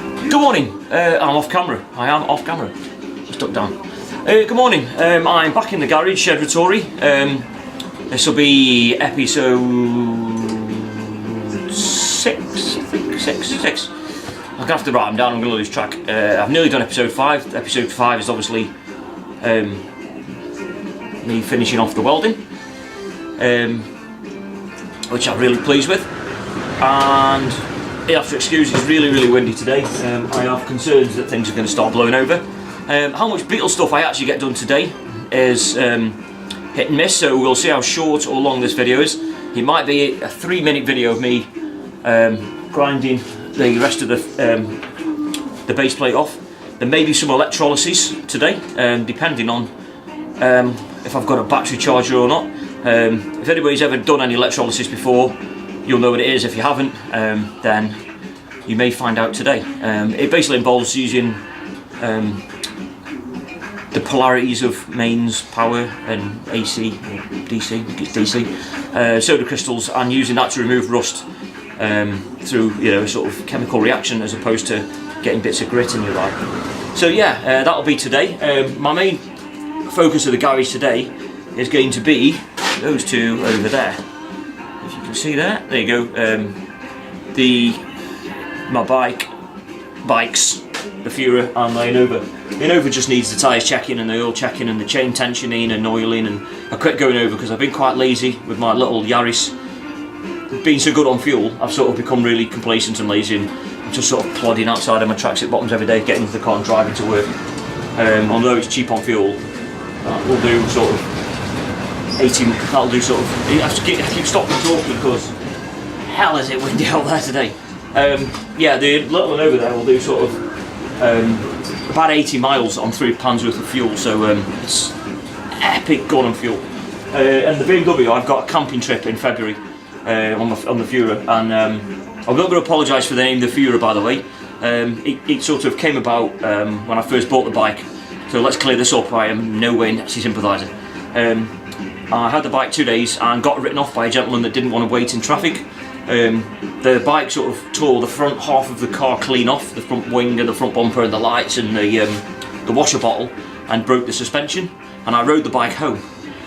Good morning. I'm off camera. I am off camera. Just duck down. Good morning. I'm back in the garage, Shedratory. This will be episode 6, I think. 6. I'm gonna have to write them down. I'm gonna lose track. I've nearly done episode 5. Episode 5 is obviously me finishing off the welding, which I'm really pleased with. And you have to excuse, it's really windy today. I have concerns that things are going to start blowing over. How much Beetle stuff I actually get done today is hit and miss, so we'll see how short or long this video is. It might be a 3-minute video of me grinding the rest of the base plate off. There may be some electrolysis today, depending on if I've got a battery charger or not. If anybody's ever done any electrolysis before, you'll know what it is. If you haven't, then you may find out today. It basically involves using the polarities of mains, power and AC, or DC, I think it's DC, soda crystals, and using that to remove rust through, you know, a sort of chemical reaction, as opposed to getting bits of grit in your eye. So yeah, that'll be today. My main focus of the garage today is going to be those two over there. If you can see that, there you go. My bikes, the Furhrer and the Innova. The Innova just needs the tyres checking and the oil checking and the chain tensioning and oiling, and I quit going over because I've been quite lazy with my little Yaris. Being so good on fuel, I've sort of become really complacent and lazy, and I'm just sort of plodding outside of my tracksuit bottoms every day, getting into the car and driving to work. Although it's cheap on fuel, we'll do sort of 18, that'll do sort of, I keep stopping talking because hell is it windy out there today. Yeah, the little one over there will do sort of about 80 miles on 3 pounds worth of fuel, so it's epic gun on fuel. And the BMW, I've got a camping trip in February on the Furhrer, and I'm not going to apologise for the name, the Furhrer, by the way. It sort of came about when I first bought the bike, so let's clear this up. I am no way Nazi sympathiser. I had the bike 2 days and got written off by a gentleman that didn't want to wait in traffic. The bike sort of tore the front half of the car clean off, the front wing and the front bumper and the lights and the washer bottle, and broke the suspension, and I rode the bike home.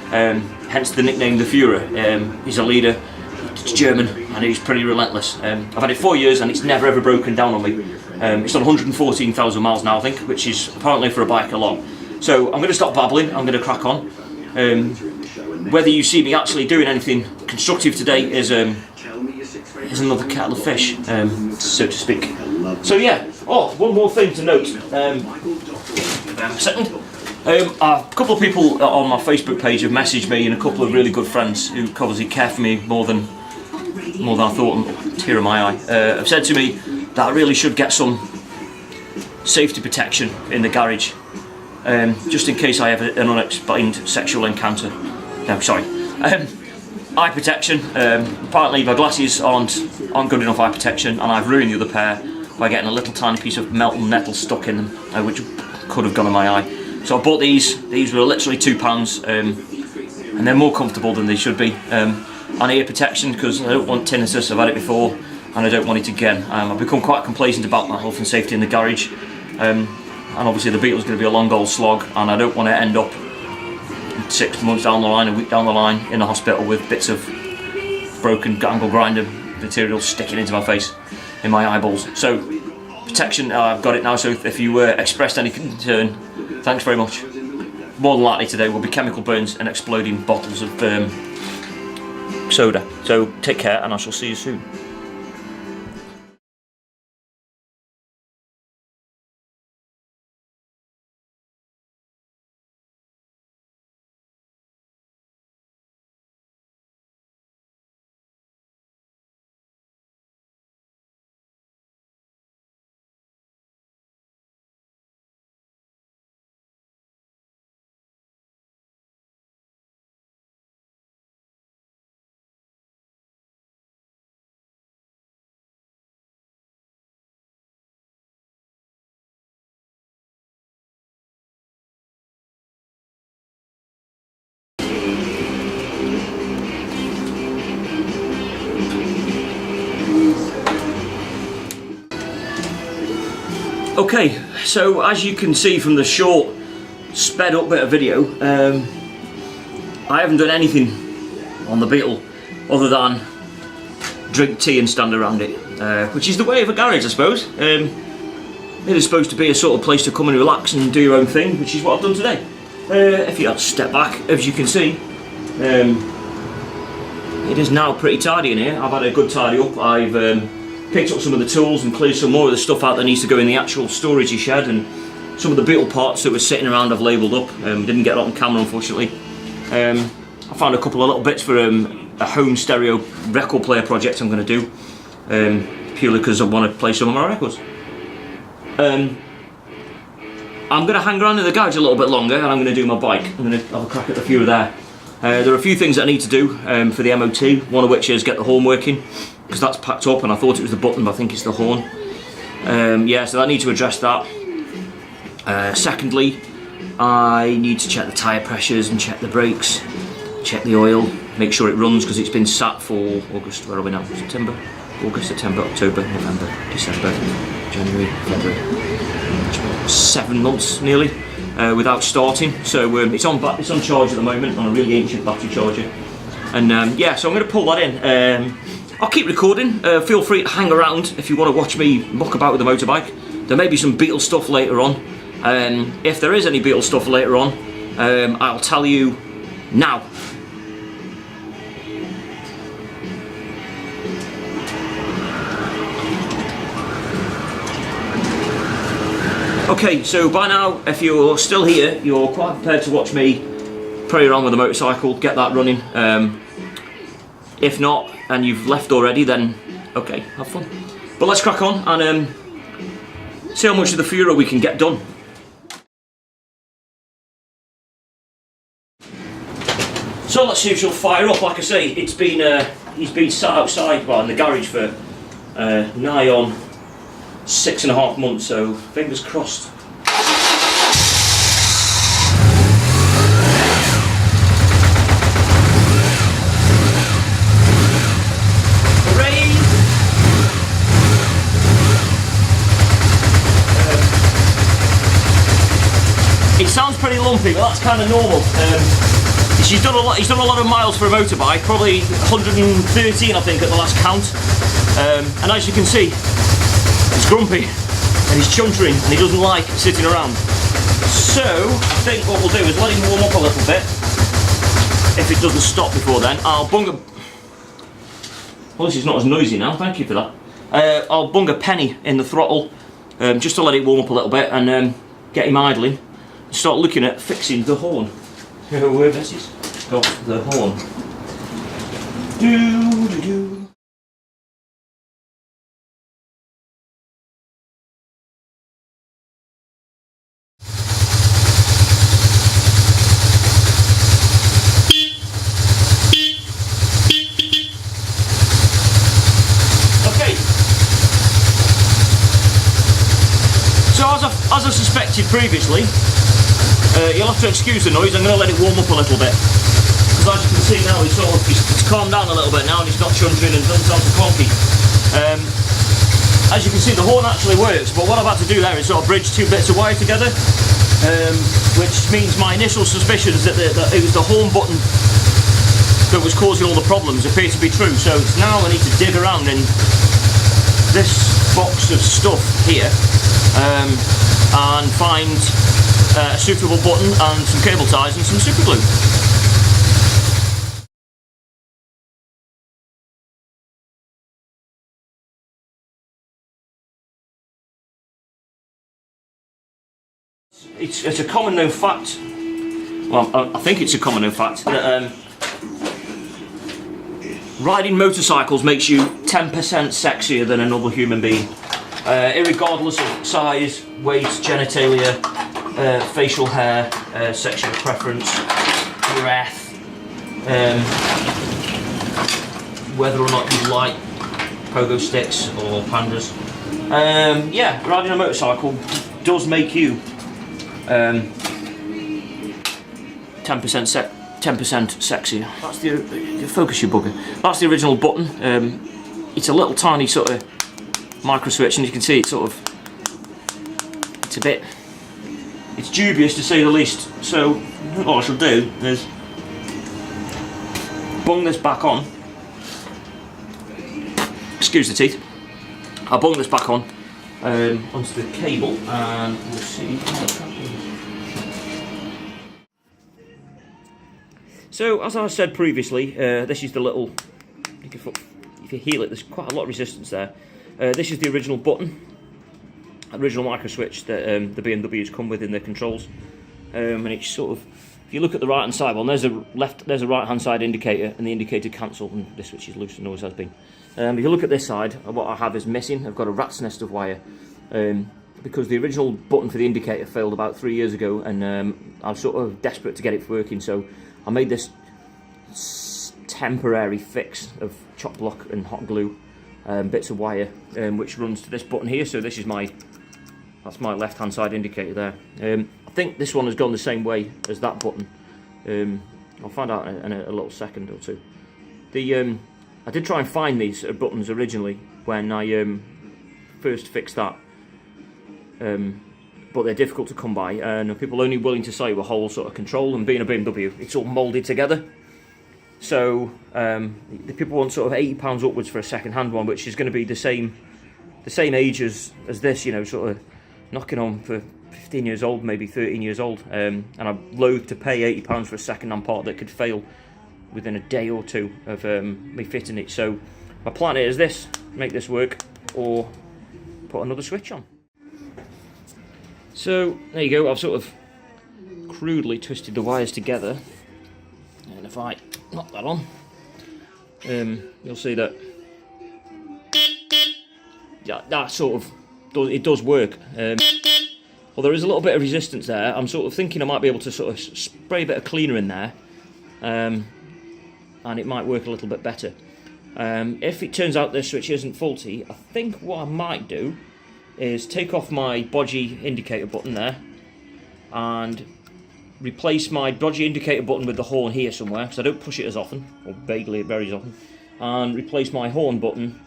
Hence the nickname the Furhrer. He's a leader, it's German, and he's pretty relentless. I've had it 4 years and it's never ever broken down on me. It's done 114,000 miles now, I think, which is apparently for a bike a lot. So I'm going to stop babbling, I'm going to crack on. Whether you see me actually doing anything constructive today is another kettle of fish, so to speak. So yeah, one more thing to note. A second. A couple of people on my Facebook page have messaged me, and a couple of really good friends who obviously care for me more than I thought, and tear in my eye, have said to me that I really should get some safety protection in the garage, just in case I have an unexplained sexual encounter. No, sorry. Eye protection. Apparently my glasses aren't good enough eye protection, and I've ruined the other pair by getting a little tiny piece of melted metal stuck in them, which could have gone in my eye. So I bought these. These were literally £2, and they're more comfortable than they should be. And ear protection, because I don't want tinnitus. I've had it before, and I don't want it again. I've become quite complacent about my health and safety in the garage, and obviously the Beetle's going to be a long old slog, and I don't want to end up 6 months down the line, a week down the line, in the hospital with bits of broken angle grinder material sticking into my face, in my eyeballs. So protection, I've got it now, so if you expressed any concern, thanks very much. More than likely today will be chemical burns and exploding bottles of soda. So take care, and I shall see you soon. Okay, so as you can see from the short, sped up bit of video, I haven't done anything on the Beetle other than drink tea and stand around it, which is the way of a garage, I suppose. It is supposed to be a sort of place to come and relax and do your own thing, which is what I've done today. If you have to step back, as you can see, it is now pretty tidy in here. I've had a good tidy up. I've picked up some of the tools and cleared some more of the stuff out that needs to go in the actual storage shed, and some of the Beetle parts that were sitting around I've labelled up. Didn't get it on camera, unfortunately. I found a couple of little bits for a home stereo record player project I'm going to do, purely because I want to play some of my records. I'm going to hang around in the garage a little bit longer, and I'm going to do my bike. I'm going to have a crack at the Furhrer there. There are a few things that I need to do for the MOT, one of which is get the horn working, because that's packed up and I thought it was the button, but I think it's the horn. Yeah, so I need to address that. Secondly, I need to check the tyre pressures and check the brakes, check the oil, make sure it runs, because it's been sat for August, where are we now? September? August, September, October, November, December, January, February. 7 months nearly without starting. So it's on charge at the moment on a really ancient battery charger. And yeah, so I'm going to pull that in. I'll keep recording. Feel free to hang around if you want to watch me muck about with the motorbike. There may be some Beetle stuff later on. If there is any Beetle stuff later on, I'll tell you now. Okay, so by now, if you're still here, you're quite prepared to watch me play around with the motorcycle, get that running. If not, and you've left already, then okay, have fun. But let's crack on and see how much of the Furhrer we can get done. So let's see if she'll fire up. Like I say, it's been he's been sat outside, well, in the garage for nigh on 6.5 months, so fingers crossed. Hooray! It sounds pretty lumpy, but that's kind of normal. He's done a lot of miles for a motorbike, probably 113 I think at the last count. And as you can see, he's grumpy and he's chuntering and he doesn't like sitting around. So I think what we'll do is let him warm up a little bit. If it doesn't stop before then, I'll bung a... Well, this is not as noisy now, thank you for that. I'll bung a penny in the throttle just to let it warm up a little bit and get him idling and start looking at fixing the horn. Where this is got the horn. Do-do-do. As I suspected previously, you'll have to excuse the noise. I'm going to let it warm up a little bit, because as you can see now, it's calmed down a little bit now, and it's not chuntering and doesn't sound so clunky. As you can see, the horn actually works, but what I've had to do there is sort of bridge two bits of wire together, which means my initial suspicions that it was the horn button that was causing all the problems appear to be true. So now I need to dig around in this box of stuff here and find a suitable button and some cable ties and some super glue. It's a common known fact, well I think it's a common known fact, that riding motorcycles makes you 10% sexier than another human being. Irregardless of size, weight, genitalia, facial hair, sexual preference, breath, whether or not you like pogo sticks or pandas. Yeah, riding a motorcycle does make you 10% sexier. That's the focus, you bugger. That's the original button. It's a little tiny sort of micro switch, and you can see it sort of it's dubious to say the least. So what I shall do is bung this back on. Excuse the teeth. I'll bung this back on onto the cable, and we'll see how it happens. So, as I said previously, this is the little, if you heel it, there's quite a lot of resistance there. This is the original button, original micro switch that the BMWs come with in their controls. And it's sort of, if you look at the right hand side, well, there's a right hand side indicator, and the indicator cancel, and this switch is loose and always has been. If you look at this side, what I have is missing. I've got a rat's nest of wire, because the original button for the indicator failed about 3 years ago, and I'm sort of desperate to get it working, so I made this temporary fix of chop block and hot glue, bits of wire, which runs to this button here. So this is that's my left hand side indicator there. I think this one has gone the same way as that button. I'll find out in a little second or two. I did try and find these buttons originally when I first fixed that, but they're difficult to come by, and people are only willing to sell you a whole sort of control, and being a BMW, it's all moulded together. So the people want sort of £80 upwards for a second-hand one, which is going to be the same age as this, you know, sort of knocking on for 15 years old, maybe 13 years old, and I'm loath to pay £80 for a second-hand part that could fail within a day or two of me fitting it. So my plan is this: make this work, or put another switch on. So there you go. I've sort of crudely twisted the wires together, and if I knock that on, you'll see that, yeah, that sort of does work. Well, there is a little bit of resistance there. I'm sort of thinking I might be able to sort of spray a bit of cleaner in there, and it might work a little bit better. If it turns out this switch isn't faulty, I think what I might do is take off my bodgy indicator button there and replace my dodgy indicator button with the horn here somewhere, because I don't push it as often, or vaguely very often, and replace my horn button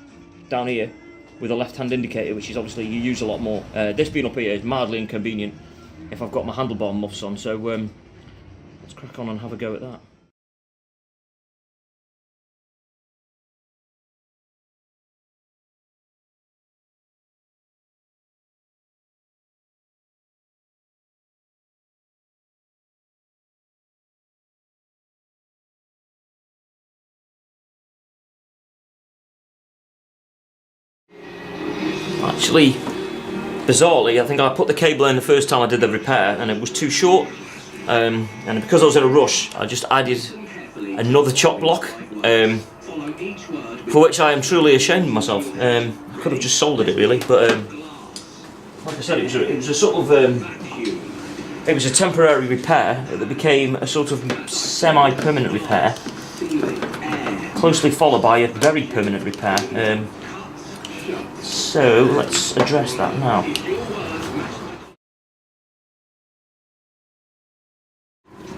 down here with a left-hand indicator, which is obviously you use a lot more. This being up here is mildly inconvenient if I've got my handlebar muffs on, so let's crack on and have a go at that. Actually, bizarrely, I think I put the cable in the first time I did the repair, and it was too short, and because I was in a rush, I just added another chop block, for which I am truly ashamed of myself. I could have just soldered it really, but like I said, it was a sort of it was a temporary repair that became a sort of semi-permanent repair, closely followed by a very permanent repair. So let's address that now.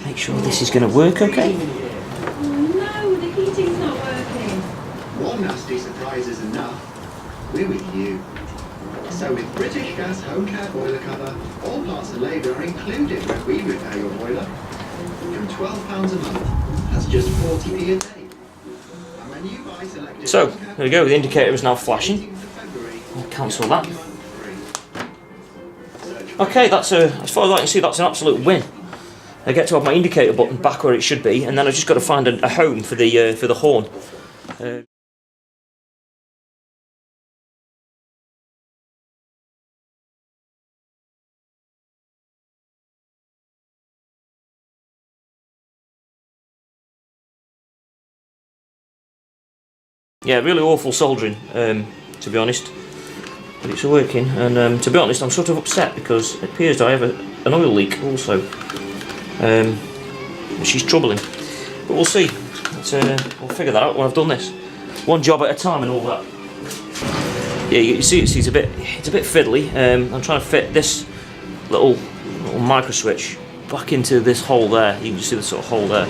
Make sure this is going to work okay. No, the heating's not working. One nasty surprise is enough. We're with you. So with British Gas Home Care Boiler Cover, all parts and labour are included when we repair your boiler. From £12 a month, that's just 40p a day. And when you buy selected So, there we go, the indicator is now flashing. I'll cancel that. Okay, that's as far as I can see, that's an absolute win. I get to have my indicator button back where it should be, and then I've just got to find a home for the horn. Yeah, really awful soldering, to be honest. But it's working, and to be honest, I'm sort of upset because it appears I have an oil leak also, which is troubling. But we'll see. We'll figure that out when I've done this. One job at a time and all that. Yeah, you see, it's a bit fiddly. I'm trying to fit this little micro switch back into this hole there. You can just see the sort of hole there.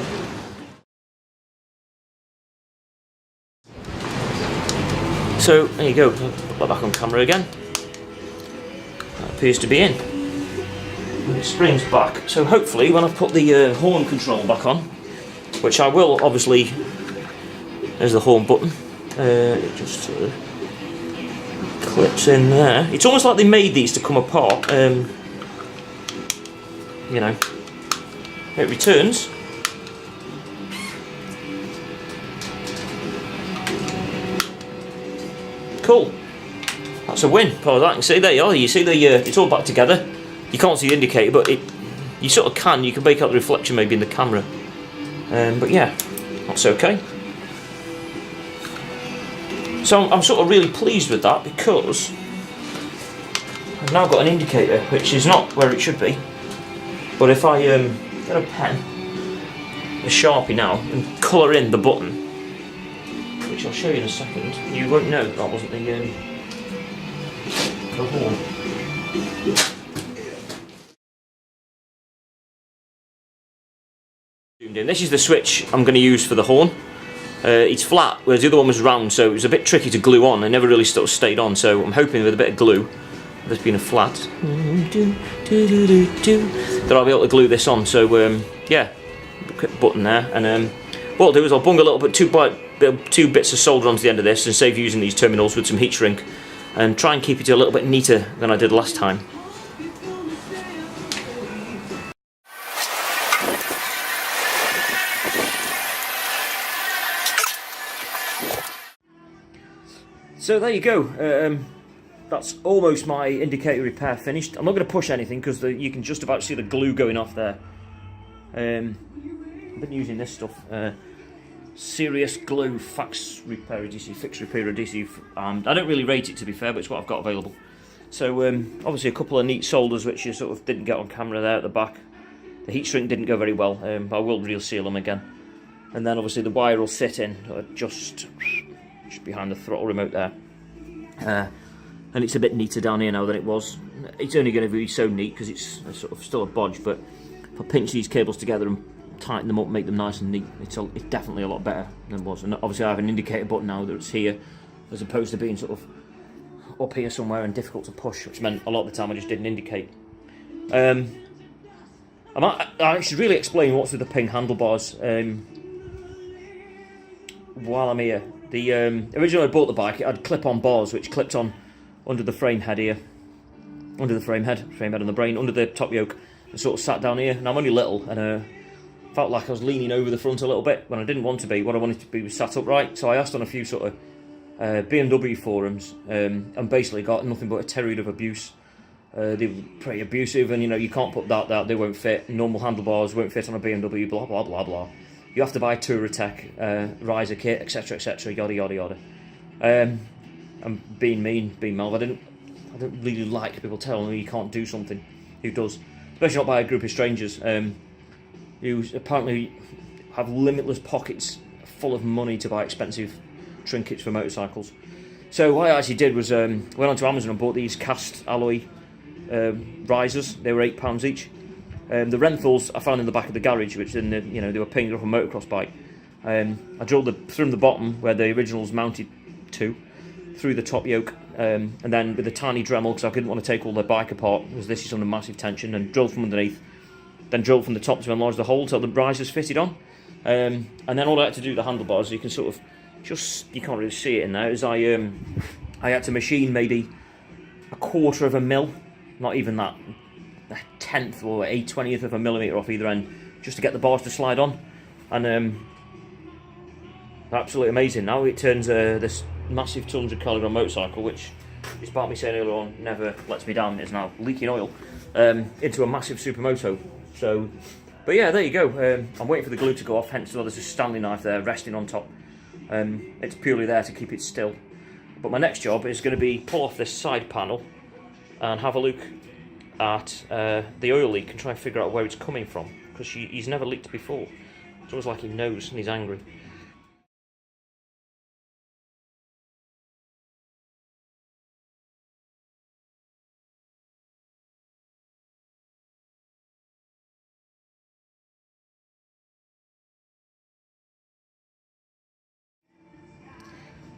So there you go. Put that back on camera again. That appears to be in. it springs back. So hopefully when I put the horn control back on, which I will obviously, there's the horn button, it just sort of clips in there. It's almost like they made these to come apart, you know. It returns. Cool. That's a win. Follow that. You see, there you are. You see the it's all back together. You can't see the indicator, but you sort of can. You can make out the reflection maybe in the camera. But yeah, that's okay. So I'm sort of really pleased with that because I've now got an indicator, which is not where it should be. But if I get a pen, a Sharpie now, and colour in the button, which I'll show you in a second, you won't know that wasn't the horn. This is the switch I'm going to use for the horn. It's flat, whereas the other one was round, so it was a bit tricky to glue on. It never really sort of stayed on, so I'm hoping with a bit of glue, this being a flat, that I'll be able to glue this on. So yeah, quick button there, and what I'll do is I'll bung a little bit, two bits of solder onto the end of this and save using these terminals with some heat shrink, and try and keep it a little bit neater than I did last time. So there you go, that's almost my indicator repair finished. I'm not going to push anything because you can just about see the glue going off there. I've been using this stuff, Serious Glue Fix Repair Adhesive. I don't really rate it, to be fair, but it's what I've got available. So obviously a couple of neat solders which you sort of didn't get on camera there at the back. The heat shrink didn't go very well, I will real seal them again. And then obviously the wire will sit in just behind the throttle remote there, and it's a bit neater down here now than it was. It's only going to be so neat because it's sort of still a bodge, but if I pinch these cables together and tighten them up, make them nice and neat, it's definitely a lot better than it was. And obviously I have an indicator button now that's here, as opposed to being sort of up here somewhere and difficult to push, which meant a lot of the time I just didn't indicate. I should really explain what's with the ping handlebars while I'm here. The originally I bought the bike, it had clip-on bars which clipped on under the frame head here, under the frame head on the brain, under the top yoke, and sort of sat down here. And I'm only little, and felt like I was leaning over the front a little bit when I didn't want to be. What I wanted to be was sat upright. So I asked on a few sort of BMW forums, and basically got nothing but a tirade of abuse. They were pretty abusive, and you know, you can't put that, they won't fit. Normal handlebars won't fit on a BMW, blah blah blah blah. You have to buy Touratech riser kit, etc, yada yada yada. And being me, being Melv, I don't really like people telling me you can't do something. Who does? Especially not by a group of strangers who apparently have limitless pockets full of money to buy expensive trinkets for motorcycles. So what I actually did was went onto Amazon and bought these cast alloy risers. They were £8 each. The Rentals I found in the back of the garage, which then they were pinging up a motocross bike. I drilled through the bottom where the originals mounted to, through the top yoke, and then with a tiny Dremel, because I didn't want to take all the bike apart, because this is under massive tension, and drilled from underneath, then drilled from the top to enlarge the hole till the risers fitted on. And then all I had to do with the handlebars, you can sort of you can't really see it in there, is I had to machine maybe 1/4 of a mil, not even that, a 1/10 or a 20th of a millimetre off either end, just to get the bars to slide on. And absolutely amazing. Now it turns this massive 200 kilogram motorcycle, which, despite me saying earlier on, never lets me down, is now leaking oil, into a massive supermoto. So, but yeah, there you go. I'm waiting for the glue to go off, hence why there's a Stanley knife there resting on top. It's purely there to keep it still. But my next job is going to be pull off this side panel and have a look at the oil leak and try and figure out where it's coming from, because he's never leaked before. It's almost like he knows and he's angry.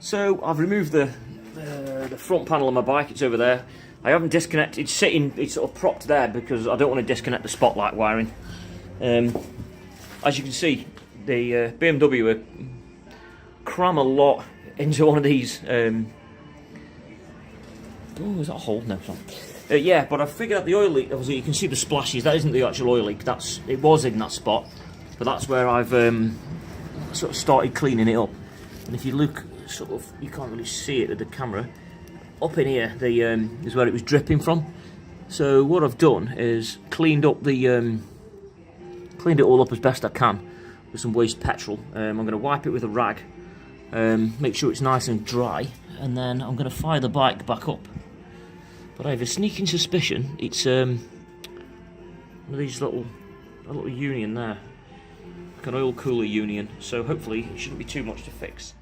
So I've removed the front panel of my bike, it's over there. I haven't disconnected. It's sitting. It's sort of propped there because I don't want to disconnect the spotlight wiring. As you can see, the BMW cram a lot into one of these. Oh, is that a hole? No, it's not. Yeah, but I figured out the oil leak. Obviously, you can see the splashes. That isn't the actual oil leak. It was in that spot, but that's where I've sort of started cleaning it up. And if you look, sort of, you can't really see it with the camera. Up in here, is where it was dripping from. So what I've done is cleaned up cleaned it all up as best I can with some waste petrol. I'm going to wipe it with a rag, make sure it's nice and dry, and then I'm going to fire the bike back up. But I have a sneaking suspicion it's one of these a little union there, like an oil cooler union. So hopefully it shouldn't be too much to fix.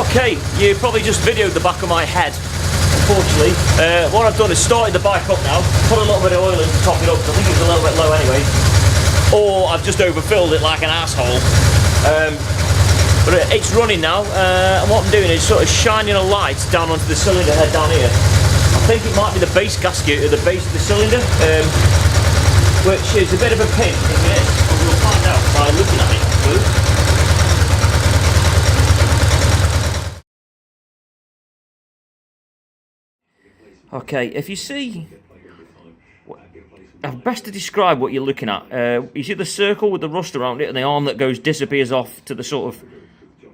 Okay, you probably just videoed the back of my head, unfortunately. What I've done is started the bike up now, put a little bit of oil in to top it up, because I think it's a little bit low anyway. Or I've just overfilled it like an asshole. But it's running now, and what I'm doing is sort of shining a light down onto the cylinder head down here. I think it might be the base gasket at the base of the cylinder, which is a bit of a pain. We'll find out by looking at it. Okay, if you see, best to describe what you're looking at. You see the circle with the rust around it and the arm that disappears off to the sort of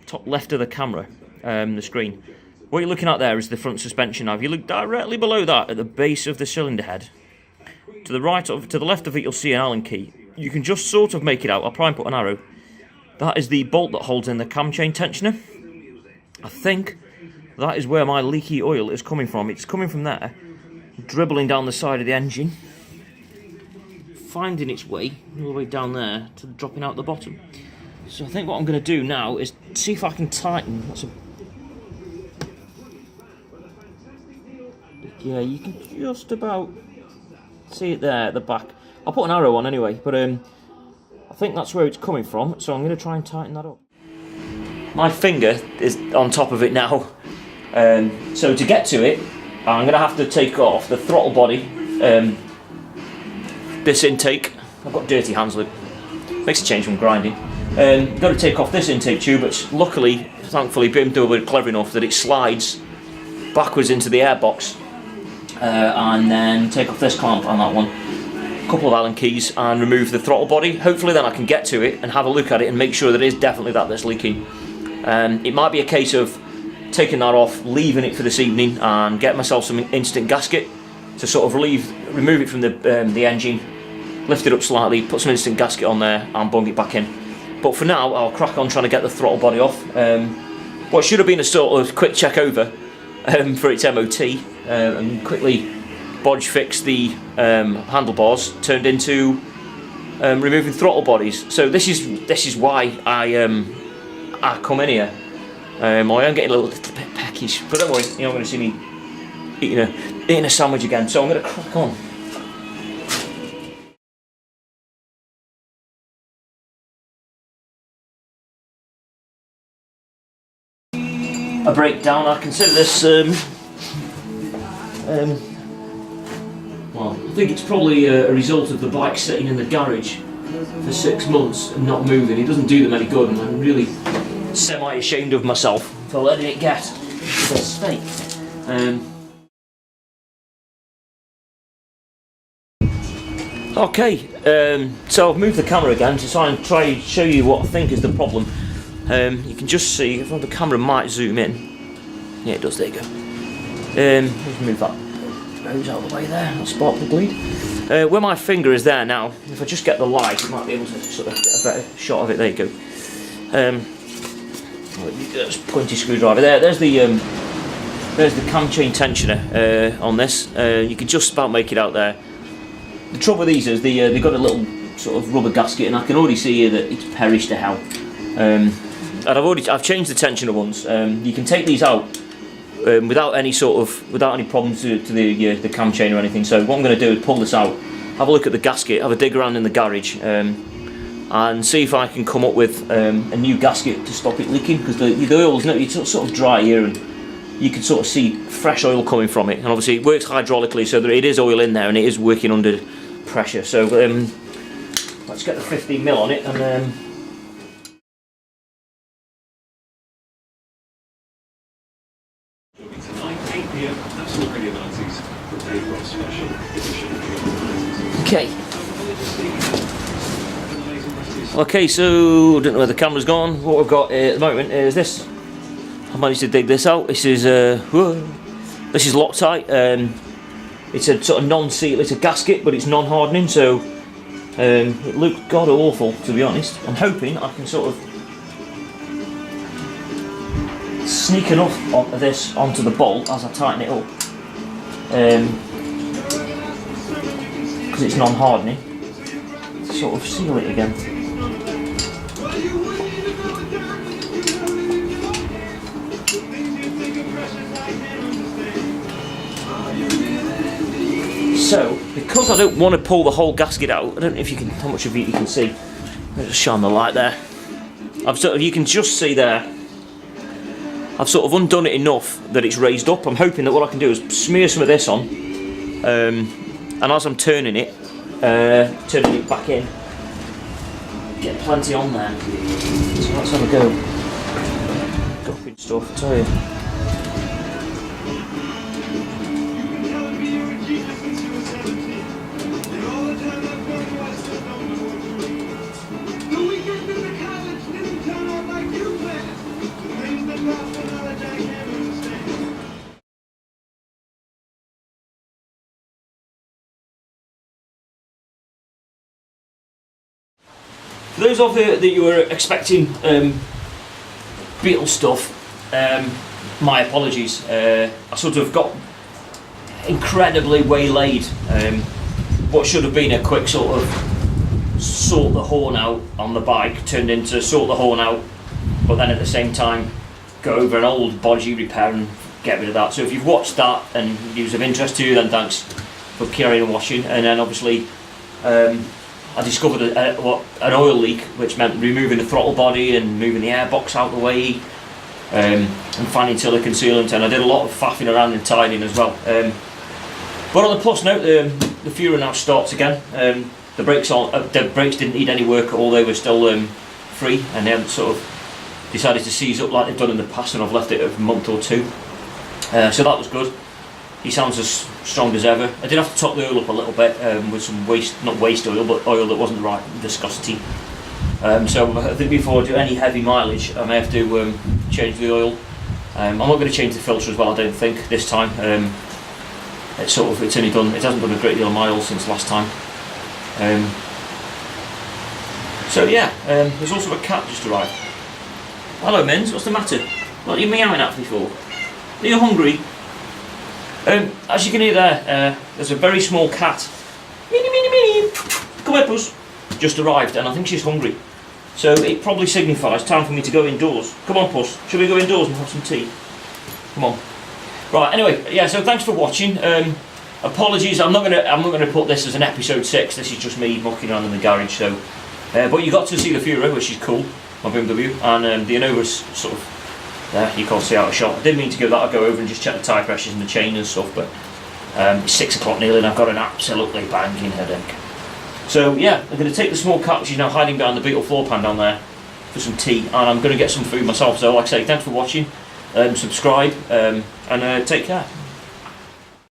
top left of the camera, the screen. What you're looking at there is the front suspension. Now, if you look directly below that at the base of the cylinder head, to the right, to the left of it, you'll see an Allen key. You can just sort of make it out. I'll try and put an arrow. That is the bolt that holds in the cam chain tensioner. I think that is where my leaky oil is coming from. It's coming from there, dribbling down the side of the engine, finding its way all the way down there to dropping out the bottom. So I think what I'm going to do now is see if I can tighten. Yeah, you can just about see it there at the back. I'll put an arrow on anyway, but I think that's where it's coming from, so I'm going to try and tighten that up. My finger is on top of it now. So to get to it, I'm going to have to take off the throttle body, this intake. I've got dirty hands, look. Makes a change when grinding. Got to take off this intake tube, which luckily, thankfully, BMW were clever enough that it slides backwards into the airbox, and then take off this clamp on that one. A couple of Allen keys and remove the throttle body. Hopefully then I can get to it and have a look at it and make sure that it is definitely that's leaking. It might be a case of taking that off, leaving it for this evening, and get myself some instant gasket to sort of remove it from the engine, lift it up slightly, put some instant gasket on there, and bung it back in. But for now, I'll crack on trying to get the throttle body off. What should have been a sort of quick check over for its MOT, and quickly bodge fix the handlebars, turned into removing throttle bodies. So this is why I come in here. I am getting a little bit peckish, but don't worry, you're not going to see me eating a sandwich again, so I'm going to crack on. A breakdown, I consider this, well, I think it's probably a result of the bike sitting in the garage for 6 months and not moving. It doesn't do them any good, and I'm really semi-ashamed of myself for letting it get to this state. Okay, so I've moved the camera again to try and show you what I think is the problem. You can just see, if the camera might zoom in. Yeah, it does, there you go. Let's move that hose out of the way there, that spark plug lead. Where my finger is there now, if I just get the light, I might be able to sort of get a better shot of it. There you go. There's pointy screwdriver there. There's the cam chain tensioner on this. You can just about make it out there. The trouble with these is they've got a little sort of rubber gasket, and I can already see here that it's perished to hell. And I've changed the tensioner once. You can take these out without any problems to the cam chain or anything. So what I'm going to do is pull this out, have a look at the gasket, have a dig around in the garage, and see if I can come up with a new gasket to stop it leaking, because the oil is it's sort of dry here, and you can sort of see fresh oil coming from it. And obviously it works hydraulically, so it is oil in there and it is working under pressure. So let's get the 15mm on it and. Okay, so I don't know where the camera's gone. What we've got at the moment is this. I managed to dig this out. This is Loctite. It's a sort of non-seal. It's a gasket, but it's non-hardening. So it looked god awful, to be honest. I'm hoping I can sort of sneak enough of this onto the bolt as I tighten it up, because it's non-hardening. Sort of seal it again. So, because I don't want to pull the whole gasket out, I don't know if you can, how much of it you can see. I'll just shine the light there. You can just see there. I've sort of undone it enough that it's raised up. I'm hoping that what I can do is smear some of this on, and as I'm turning it back in, get plenty on there. So let's have a go. Dropping stuff, I tell you. For those of you that you were expecting Beetle stuff, my apologies. I sort of got incredibly waylaid. What should have been a quick sort of sort the horn out on the bike turned into sort the horn out, but then at the same time go over an old bodgy repair and get rid of that. So if you've watched that and it was of interest to you, then thanks for carrying and watching. And then obviously I discovered an oil leak, which meant removing the throttle body and moving the airbox out of the way, and finding silicone sealant, and I did a lot of faffing around and tidying as well. But on the plus note, the Furhrer now starts again. The brakes didn't need any work at all. They were still free, and they hadn't sort of decided to seize up like they've done in the past, and I've left it a month or two. So that was good. He sounds as strong as ever. I did have to top the oil up a little bit with some not waste oil, but oil that wasn't the right viscosity. So I think before I do any heavy mileage, I may have to change the oil. I'm not going to change the filter as well, I don't think, this time. It hasn't done a great deal of miles since last time. So yeah, there's also a cat just arrived. Hello Mins, what's the matter? What are you meowing at me for? Are you hungry? As you can hear there, there's a very small cat. Mini. Come here, puss. Just arrived, and I think she's hungry. So it probably signifies time for me to go indoors. Come on, puss. Shall we go indoors and have some tea? Come on. Right. Anyway, yeah. So thanks for watching. Apologies. I'm not gonna put this as an episode 6. This is just me mucking around in the garage. So, but you got to see the Furhrer, which is cool, my BMW, and the Innova's sort of. There, you can't see out of shot. I didn't mean to give that a go over and just check the tyre pressures and the chain and stuff, but it's 6 o'clock nearly and I've got an absolutely banging headache. So yeah, I'm going to take the small cat, which is now hiding behind the Beetle floor pan down there, for some tea, and I'm going to get some food myself. So like I say, thanks for watching, subscribe, and take care.